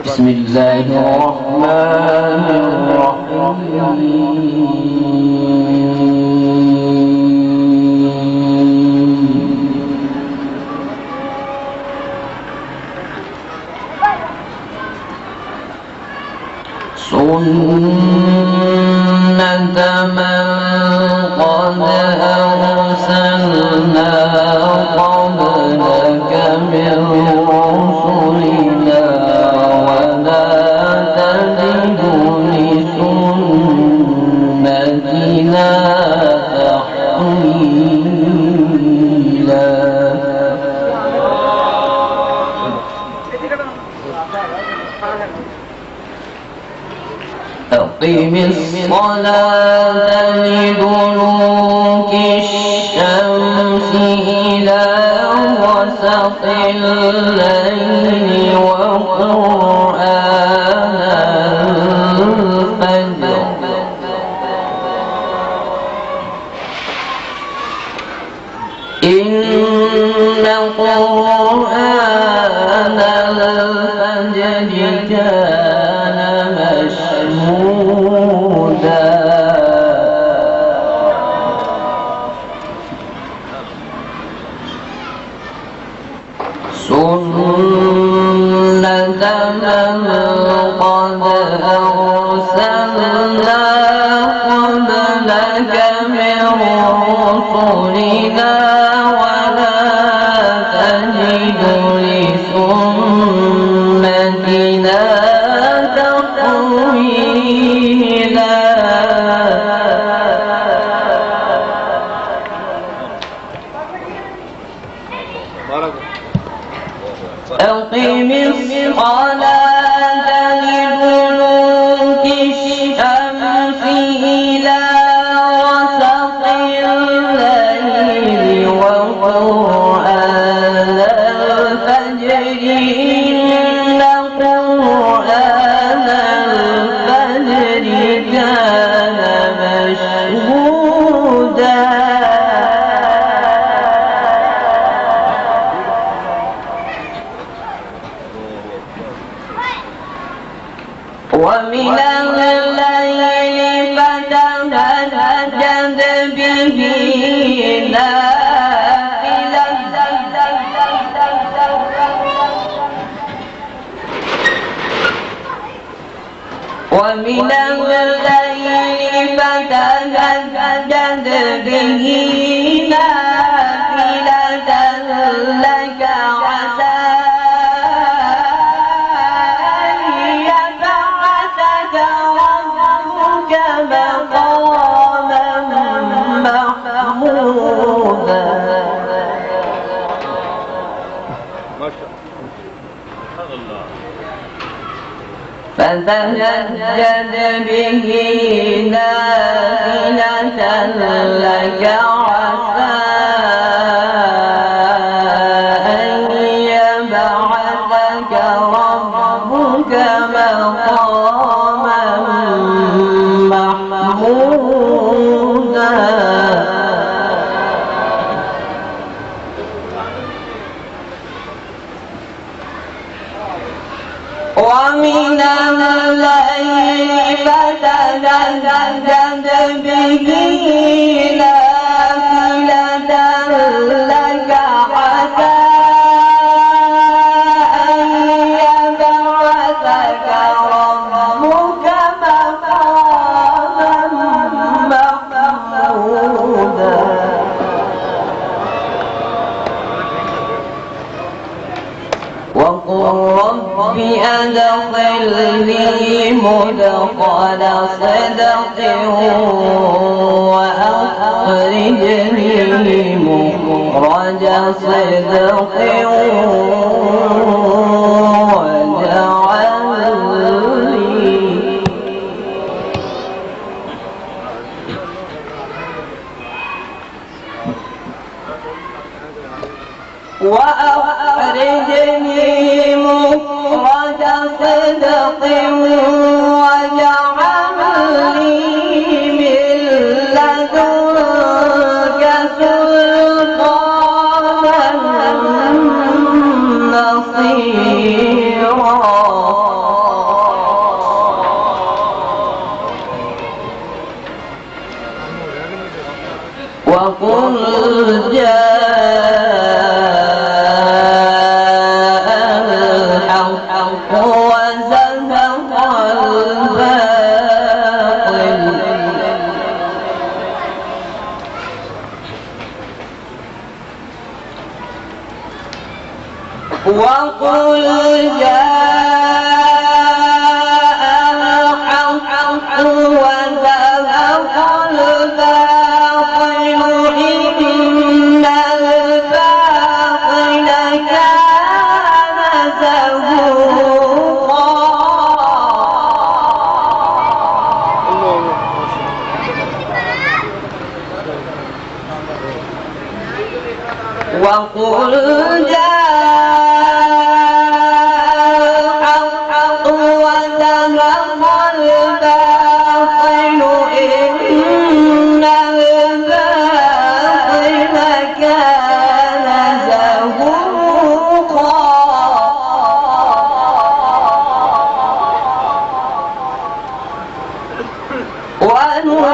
بسم الله الرحمن الرحيم سنة من قد أرسلنا قبلك من رسلنا ولا تجد لسنتنا تحويلا أقم الصلاة لدلوك الشمس إلى غسق الليل وقرآن الفجر إن قرآن الفجر كان مشهودا سنة من قد أرسلنا قبلك من رسلنا ولا تجد لسنتنا تحويلا أقم الصلاة لدلوك الشمس إلى غسق الليل وقرآن الفجر إن قرآن الفجر كان مشهودا ومن الليل فتهجد به نافلة ومن الليل فتهجد به نافلة لك عسى فتهجد به نافلة لك عسى أن يبعثك ربك مقاما محمودا ومن الليل فتهجد به نافلة لك عسى أن يبعثك ربك مقاما محمودا وقل رب أدخلني مدخل صدق وأخرجني مخرج صدق وأخرجني مخرج صدق واجعل لي من لدنك وقل جاء الحق وزهق الباطل وقل جاء الحق وزهق الباطل إن الباطل كان زهوقا وقل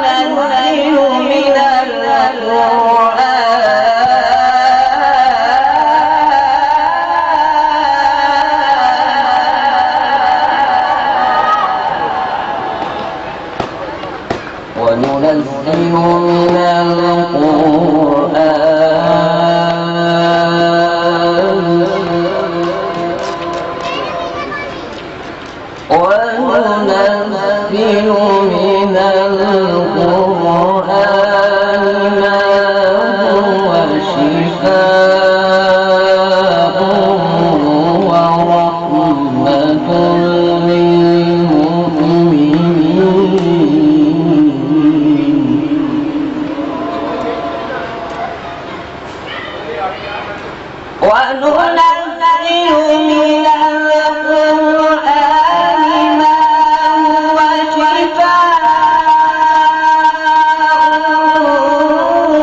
وننزل من القرآن ما هو شفاء ورحمة للمؤمنين وننزل من القرآن ما هو شفاء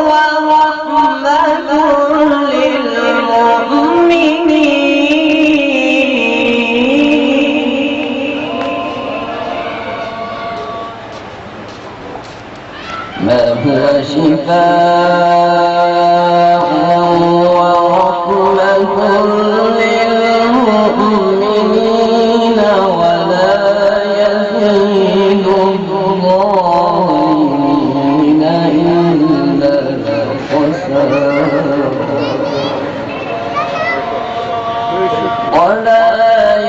ورحمة للمؤمنين ما هو شفاء ورحمة للمؤمنين ولا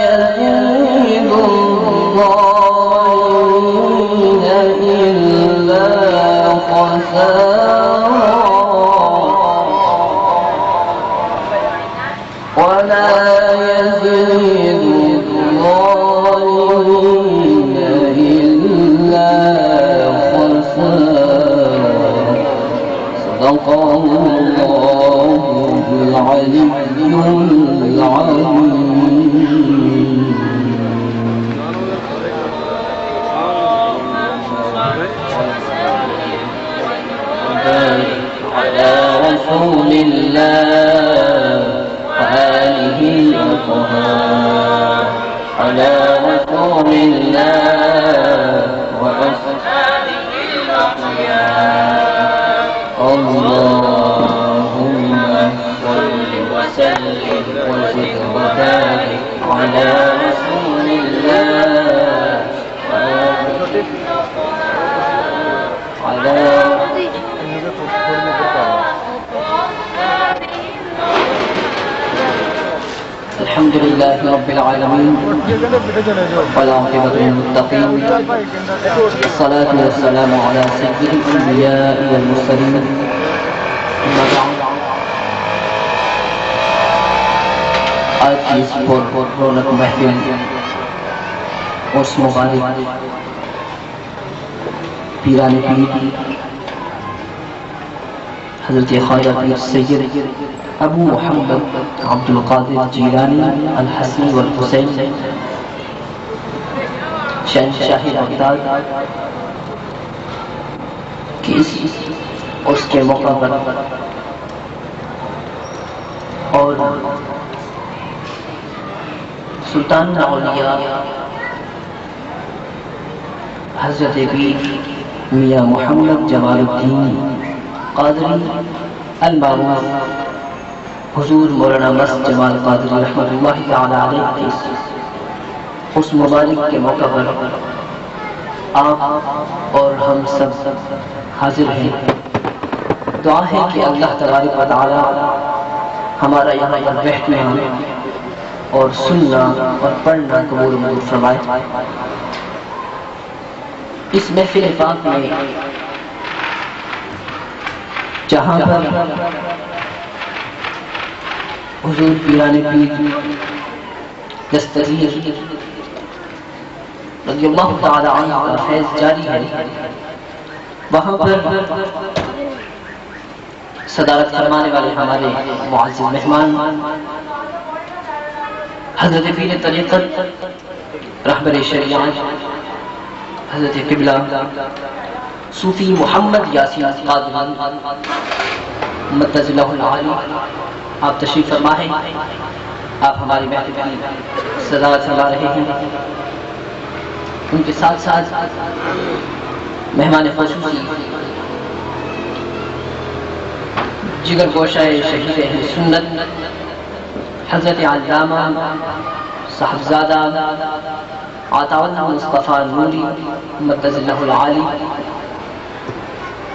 يزيد الظالمين إلا خسارا ولا يزيد الظالمين إلا خسارا ولا يزيد الظالمين إلا خسارا صدق الله العلي العظيم. على رسول الله وآله الأطهار على رسول الله وأصحابه الأخيار اللهم صل وسلم وزد وبارك على رسول الله وآله الأطهار على الحمد لله رب العالمين والعاقبة للمتقين والصلاة والسلام على سيد الأنبياء والمرسلين أما بعد आज की इस रौनक महफिल उर्स मुबारक पीराने पीर हज़रत ख्वाजा पीर सैयद अबू मोहम्मद अब्दुल कादिर जीलानी अल हसन वल हुसैन शहंशाह बगदाद की उसके मौका पर और सुल्तान औलिया हज़रत पीर मियां मोहम्मद जमालुद्दीन قادری المعروف حضور مولانا مست جمال قادری رحمۃ اللہ تعالی علیہ کے اس مبارک کے موقع پر آپ اور ہم سب حاضر ہیں۔ دعا ہے کہ اللہ تبارک و تعالی ہمارا یہاں پر بیٹھنا اور سننا اور پڑھنا قبول منظور فرمائے۔ اس محفل پاک میں جہاں پر حضور پیران پیر دستگیر رضی اللہ تعالی عنہ کا فیض جاری ہے، وہاں پر صدارت فرمانے والے ہمارے معزز مہمان حضرت پیر طریقت رہبر شریعت حضرت قبلہ صوفی محمد یاسین قادری مدد اللہ العالی آپ تشریف فرما ہیں، آپ ہماری محفل کی صدارت فرما رہے ہیں۔ ان کے ساتھ ساتھ مہمان خصوصی جگر گوشہ شہید اہل سنت حضرت علامہ صاحبزادہ عطا اللہ مصطفیٰ نوری مدد اللہ العالی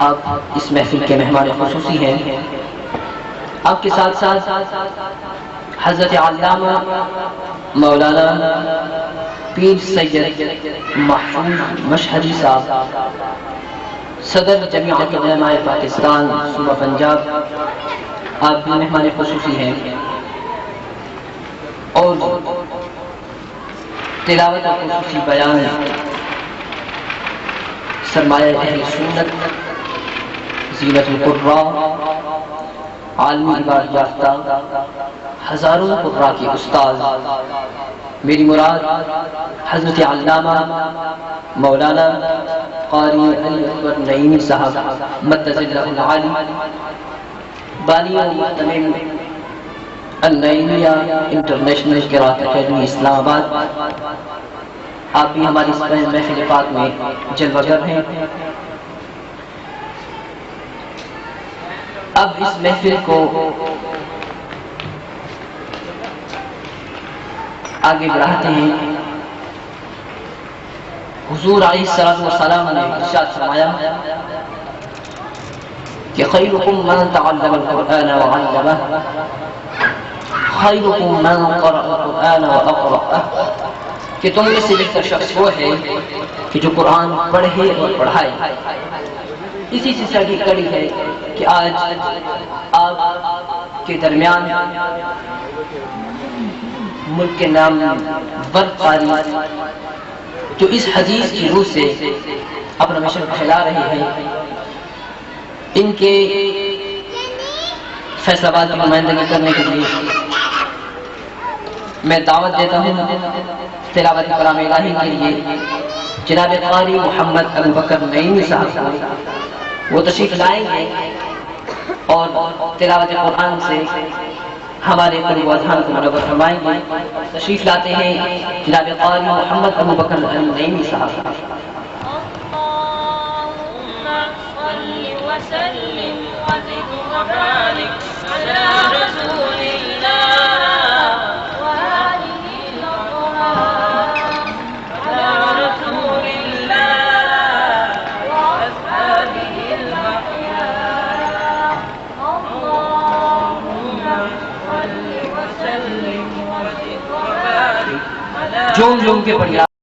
آپ اس محفل کے مہمان خصوصی ہیں۔ آپ کے ساتھ ساتھ حضرت علامہ مولانا پیر سید محفوظ مشہری صاحب صدر جمعیت علماء پاکستان صوبہ پنجاب آپ بھی مہمان خصوصی ہیں، اور تلاوت خصوصی بیان سرمایہ اہل سنت زینت القراء عالمی عبادت یافتہ ہزاروں قراء کے استاد میری مراد حضرت علامہ مولانا قاری علی اکبر نعیمی صاحب مدد اللہ العالی بانی و مہتمم النعیمیہ انٹرنیشنل قراءت اکیڈمی اسلام آباد آپ بھی ہماری اس محفل پاک میں جلوہ گر ہیں۔ اب اس محفل کو آگے بڑھاتے ہیں۔ حضور علیہ الصلوۃ والسلام نے ارشاد فرمایا کہ خیرکم من تعلم القرآن وعلمہ خیرکم من قرأ القرآن واقرأہ، کہ تم میں سے بہتر شخص وہ ہے کہ جو قرآن پڑھے اور پڑھائے۔ اسی سلسلہ کی کڑی ہے کہ آج آپ کے درمیان ملک کے نام ور قاری جو اس حدیث کی روح سے اپنا مشن پھیلا رہے ہیں، ان کے فیصلہ آباد کی نمائندگی کرنے کے لیے میں دعوت دیتا ہوں تلاوت کلام الہی کے لیے جناب قاری محمد ابوبکر نعیمی صاحب کو۔ وہ تشریف لائیں گے اور تلاوت قرآن سے ہمارے قلب و اذہان کو منور فرمائیں گے۔ تشریف لاتے ہیں جناب قاری محمد ابوبکر نعیمی صاحب۔ اللہم صل وسلم وزد وبارک علی رسول اللہ وآلہ الأطہار علی رسول اللہ وأصحابہ الأخیار۔ اللہم صل وسلم وزد وبارک علی جھوم جھوم کے پڑھیے۔